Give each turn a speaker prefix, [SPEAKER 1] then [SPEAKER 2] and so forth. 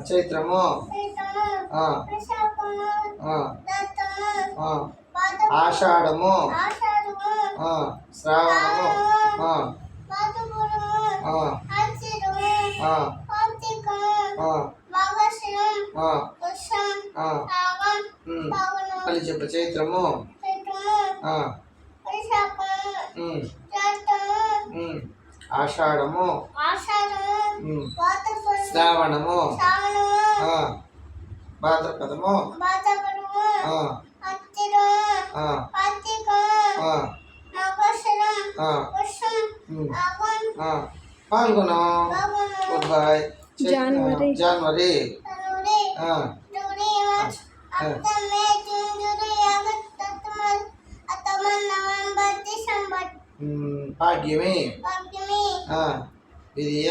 [SPEAKER 1] చైత్రము ఆషాఢము శ్రావణము మళ్ళీ చెప్పు చైత్రము ఆషాఢము శ్రావణము భాద్రపదము పాల్గొనం good bye జనవరి పాడ్యమి విద్య